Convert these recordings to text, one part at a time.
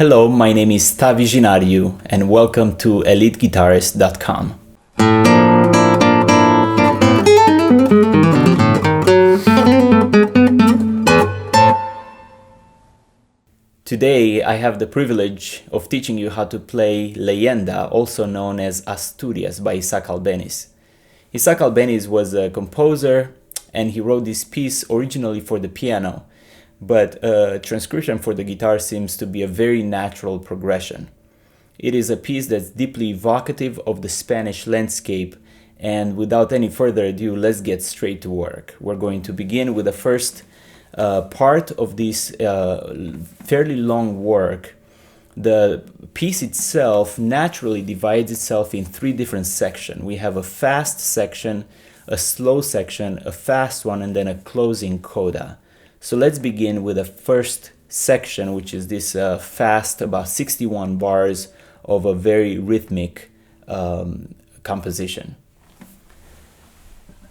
Hello, my name is Tavi Ginariu and welcome to EliteGuitarist.com. Today I have the privilege of teaching you how to play Leyenda, also known as Asturias, by Isaac Albeniz. Isaac Albeniz was a composer and he wrote this piece originally for the piano, but transcription for the guitar seems to be a very natural progression. It is a piece that's deeply evocative of the Spanish landscape, and without any further ado, let's get straight to work. We're going to begin with the first part of this fairly long work. The piece itself naturally divides itself in three different sections. We have a fast section, a slow section, a fast one, and then a closing coda. So let's begin with the first section, which is this fast, about 61 bars of a very rhythmic composition.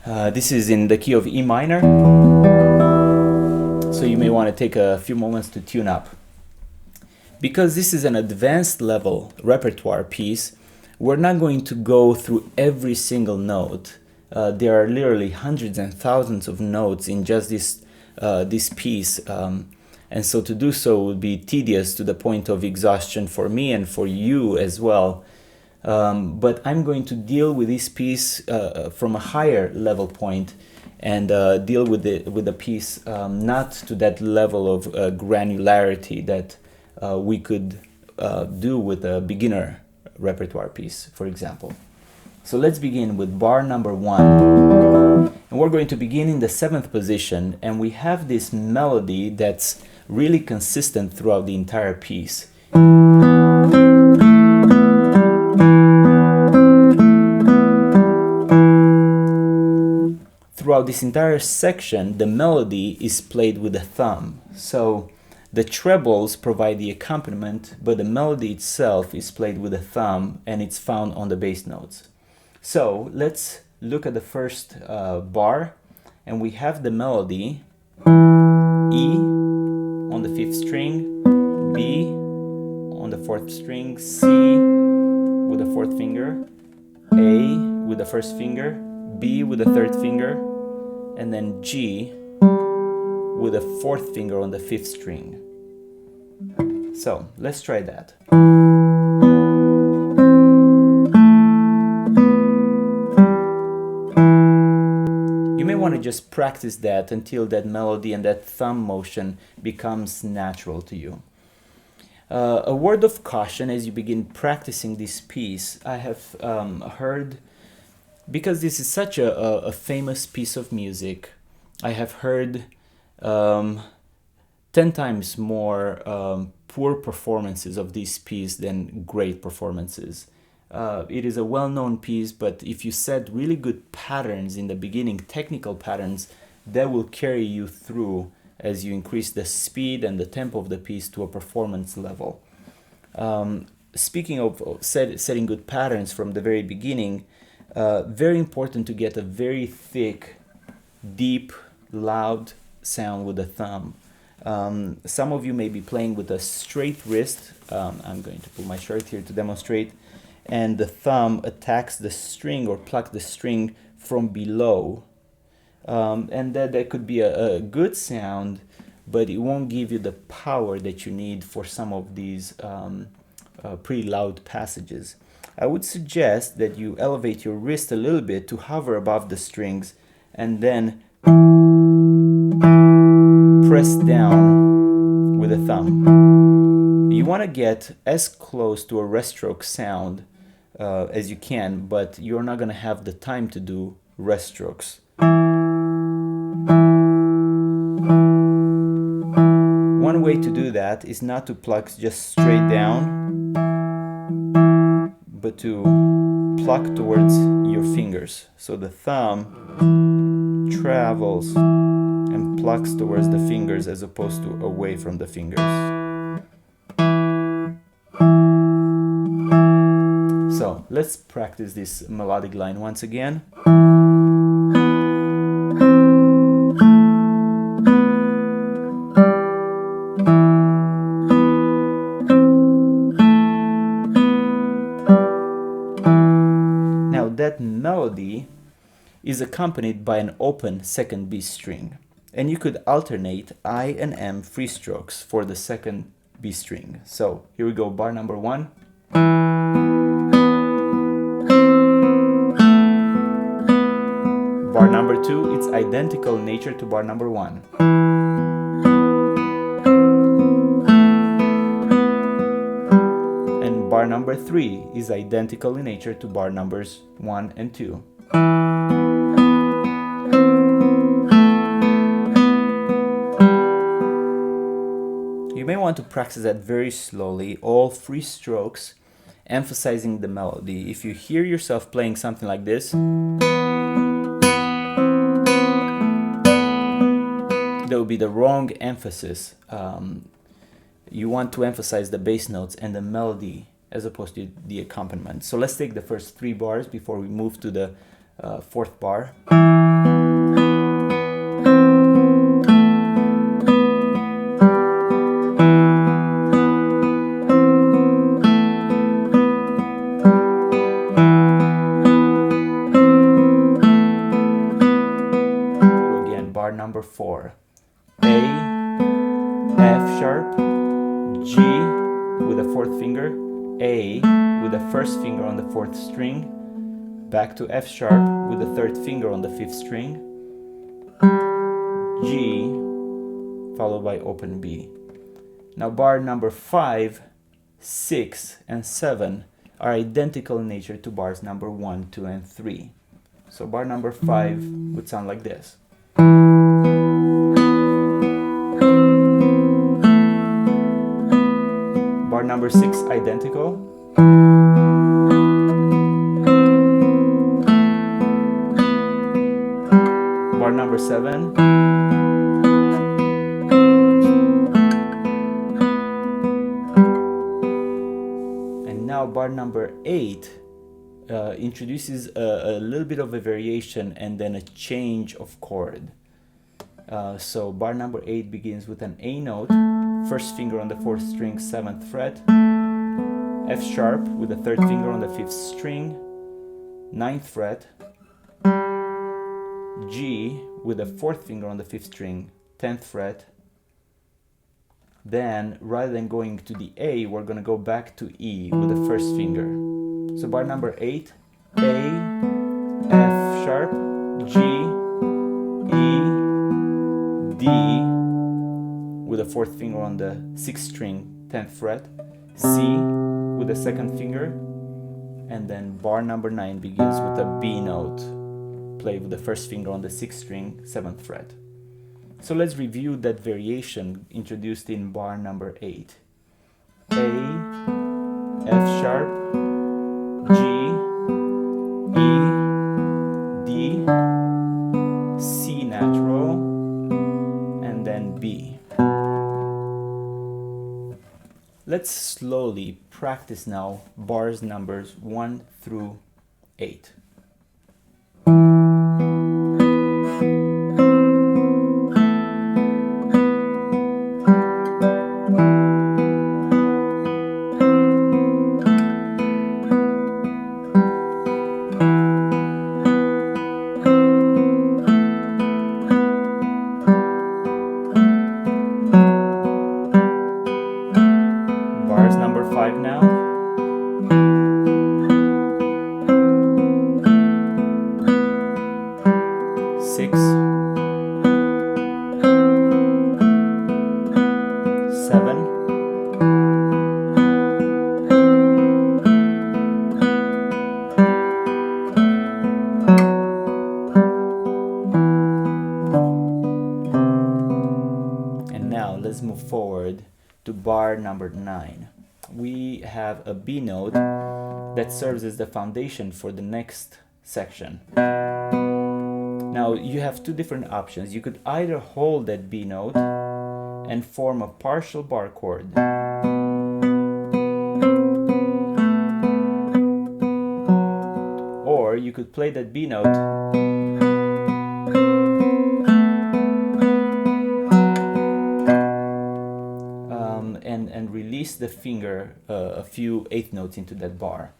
This is in the key of E minor, so you may want to take a few moments to tune up. Because this is an advanced level repertoire piece, we're not going to go through every single note. There are literally hundreds and thousands of notes in just this piece, and so to do so would be tedious to the point of exhaustion for me and for you as well. But I'm going to deal with this piece from a higher level point and deal with the piece not to that level of granularity that we could do with a beginner repertoire piece, for example. So let's begin with bar number 1. And we're going to begin in the 7th position, and we have this melody that's really consistent throughout the entire piece. Throughout this entire section, the melody is played with the thumb. So the trebles provide the accompaniment, but the melody itself is played with the thumb, and it's found on the bass notes. So let's look at the first bar, and we have the melody E on the 5th string, B on the 4th string, C with the 4th finger, A with the 1st finger, B with the 3rd finger, and then G with the 4th finger on the 5th string. So let's try that. Want to just practice that until that melody and that thumb motion becomes natural to you. A word of caution as you begin practicing this piece. I have heard, because this is such a famous piece of music, I have heard 10 times more poor performances of this piece than great performances. It is a well-known piece, but if you set really good patterns in the beginning, technical patterns, that will carry you through as you increase the speed and the tempo of the piece to a performance level. Speaking of setting good patterns from the very beginning, very important to get a very thick, deep, loud sound with the thumb. Some of you may be playing with a straight wrist. I'm going to pull my shirt here to demonstrate. And the thumb attacks the string or plucks the string from below. And that could be a good sound, but it won't give you the power that you need for some of these pretty loud passages. I would suggest that you elevate your wrist a little bit to hover above the strings and then press down with the thumb. You want to get as close to a rest stroke sound as you can, but you're not going to have the time to do rest strokes. One way to do that is not to pluck just straight down, but to pluck towards your fingers. So the thumb travels and plucks towards the fingers as opposed to away from the fingers. So let's practice this melodic line once again. that melody is accompanied by an open second B string. And you could alternate I and M free strokes for the second B string. So here we go, bar number 1. Bar number 2, it's identical in nature to bar number 1. And bar number 3 is identical in nature to bar numbers 1 and 2. You may want to practice that very slowly, all free strokes, emphasizing the melody. If you hear yourself playing something like this, that would be the wrong emphasis. You want to emphasize the bass notes and the melody as opposed to the accompaniment. So let's take the first 3 bars before we move to the 4th bar. Bar number 4, A, F sharp, G with a 4th finger, A with the 1st finger on the 4th string, back to F sharp with the 3rd finger on the 5th string, G, followed by open B. Now bar number 5, 6, and 7 are identical in nature to bars number 1, 2, and 3. So bar number 5 would sound like this. Bar number 6, identical. Bar number 7. And now bar number 8 introduces a little bit of a variation and then a change of chord. So bar number 8 begins with an A note, 1st finger on the 4th string, 7th fret, F sharp with the 3rd finger on the 5th string, 9th fret, G with the 4th finger on the 5th string, 10th fret. Then rather than going to the A, we're going to go back to E with the 1st finger. So bar number 8, A, F sharp, G, E, D with the 4th finger on the 6th string, 10th fret, C with the 2nd finger, and then bar number 9 begins with a B note, played with the 1st finger on the 6th string, 7th fret. So let's review that variation introduced in bar number 8. A, F sharp, G, E, D, C natural, and then B. Let's slowly practice now bars numbers 1 through 8. Bars number 5 now. Six, 7, and now let's move forward to bar number 9. We have a B note that serves as the foundation for the next section. Now you have 2 different options. You could either hold that B note and form a partial bar chord, or you could play that B note and release the finger a few 8th notes into that bar.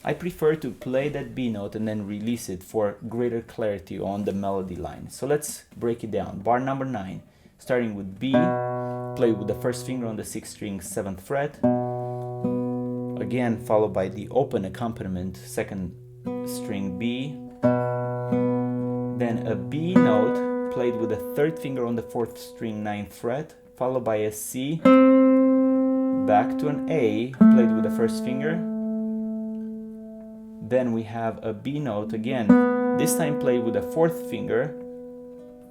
I prefer to play that B note and then release it for greater clarity on the melody line. So let's break it down. Bar number 9, starting with B, play with the first finger on the 6th string, 7th fret. Again, followed by the open accompaniment, 2nd string B. Then a B note played with the 3rd finger on the 4th string, 9th fret, followed by a C, back to an A, played with the 1st finger. Then we have a B note again, this time played with the 4th finger,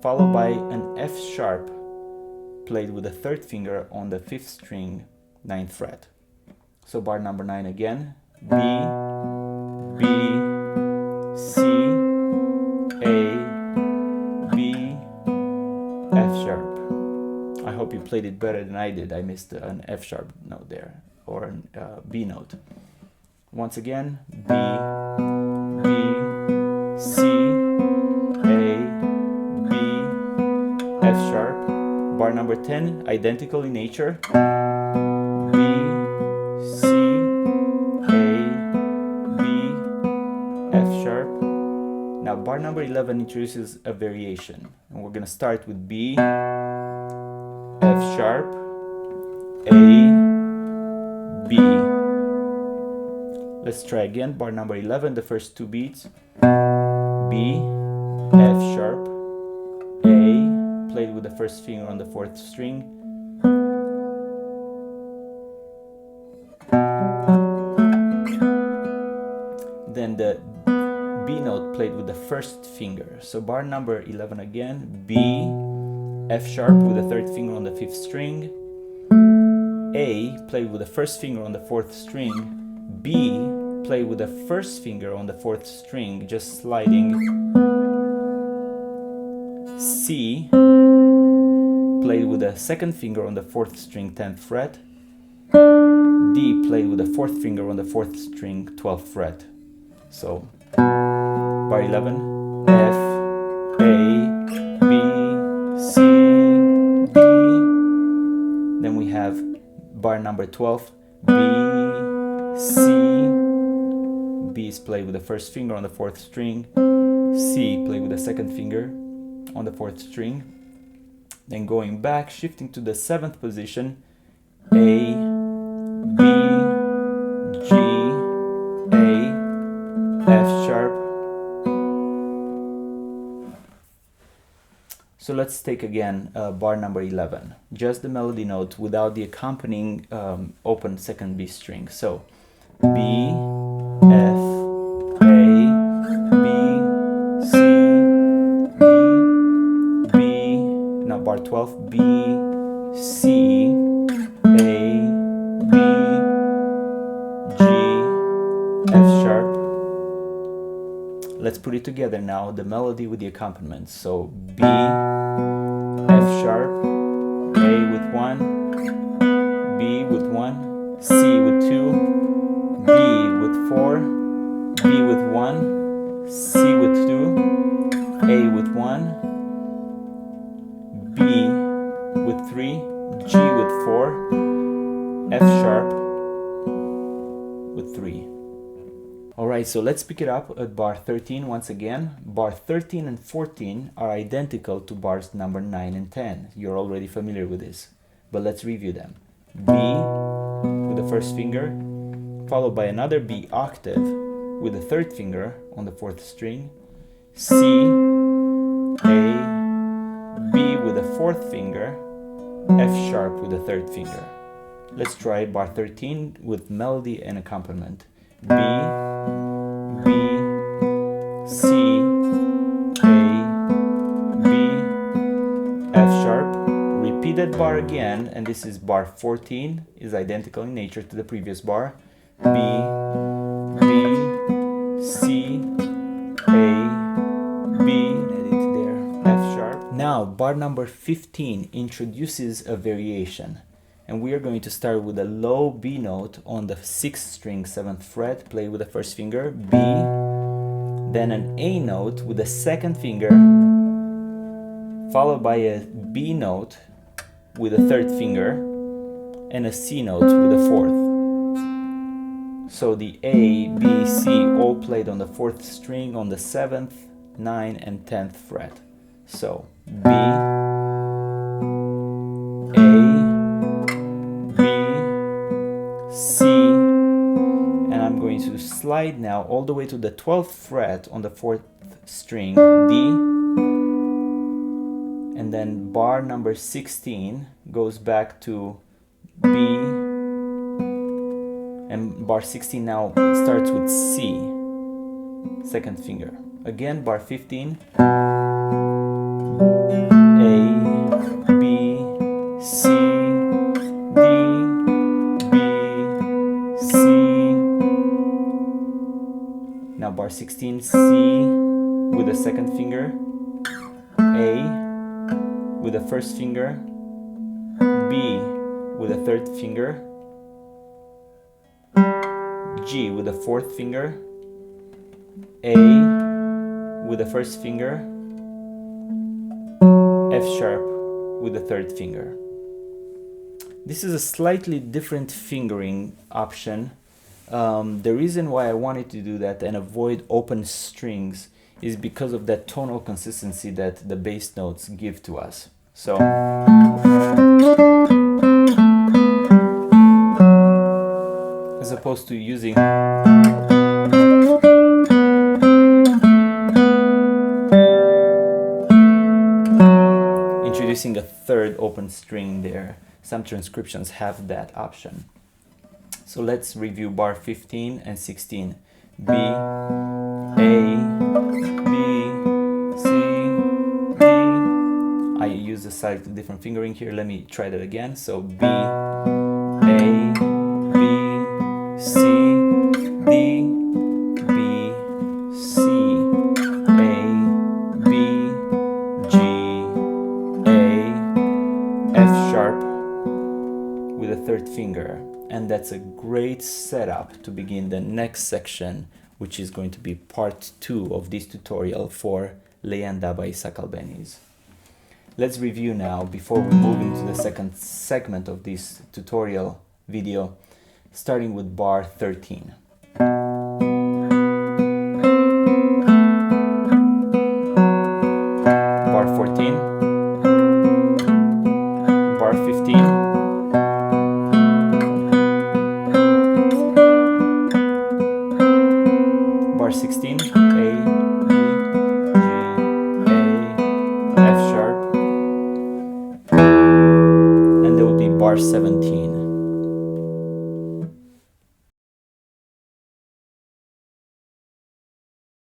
followed by an F sharp, played with the 3rd finger on the 5th string, 9th fret. So bar number 9 again, B, B, C, A, B, F sharp. I hope you played it better than I did. I missed an F sharp note there, or a B note. Once again, B, B, C, A, B, F sharp. Bar number 10, identical in nature. B, C, A, B, F sharp. Now bar number 11 introduces a variation. And we're going to start with B, F sharp, A, B. Let's try again. Bar number 11, the first 2 beats. B, F sharp, A, played with the 1st finger on the 4th string. Then the B note played with the 1st finger. So bar number 11 again. B, F sharp with the 3rd finger on the 5th string. A, played with the 1st finger on the 4th string. B, play with the 1st finger on the 4th string, just sliding. C, played with the 2nd finger on the 4th string, 10th fret. D, played with the 4th finger on the 4th string, 12th fret. So, bar 11, F, A, B, C, D. Then we have bar number 12, B, C, B is played with the 1st finger on the 4th string, C played with the 2nd finger on the 4th string, then going back, shifting to the 7th position, A, B, G, A, F sharp. So let's take again bar number 11, just the melody note without the accompanying open 2nd B string. So B, F, A, B, C, D, B. Now bar 12, B, C, A, B, G, F sharp. Let's put it together now, the melody with the accompaniment. So B, F sharp, A with 1, B with 1, C with 2, B with 4, B with 1, C with 2, A with 1, B with 3, G with 4, F sharp with 3. Alright, so let's pick it up at bar 13 once again. Bar 13 and 14 are identical to bars number 9 and 10. You're already familiar with this, but let's review them. B with the 1st finger, followed by another B octave with the 3rd finger on the 4th string, C, A, B with the 4th finger, F sharp with the 3rd finger. Let's try bar 13 with melody and accompaniment. B, B, C, A, B, F sharp. Repeat that bar again, and this is bar 14, is identical in nature to the previous bar. B, B, C, A, B, edit there, F sharp. Now, bar number 15 introduces a variation. And we are going to start with a low B note on the 6th string, 7th fret, play with the 1st finger, B, then an A note with the 2nd finger, followed by a B note with the 3rd finger, and a C note with the 4th. So the A, B, C all played on the 4th string on the 7th, 9th, and 10th fret. So B, A, B, C, and I'm going to slide now all the way to the 12th fret on the 4th string, D, and then bar number 16 goes back to B, and bar 16 now starts with C, 2nd finger. Again, bar 15, A, B, C, D, B, C. Now bar 16, C with the 2nd finger, A with the 1st finger, B with the 3rd finger, G with the 4th finger, A with the 1st finger, F sharp with the 3rd finger. This is a slightly different fingering option. The reason why I wanted to do that and avoid open strings is because of that tonal consistency that the bass notes give to us. So as opposed to using introducing a 3rd open string there. Some transcriptions have that option. So let's review bar 15 and 16. B, A, B, C, D. I use a slightly different fingering here. Let me try that again. So B, A, B, C, D, B, C, A, B, G, A, F sharp with a 3rd finger. And that's a great setup to begin the next section, which is going to be part 2 of this tutorial for Leyenda by Isaac Albeniz. Let's review now before we move into the second segment of this tutorial video, starting with bar 13.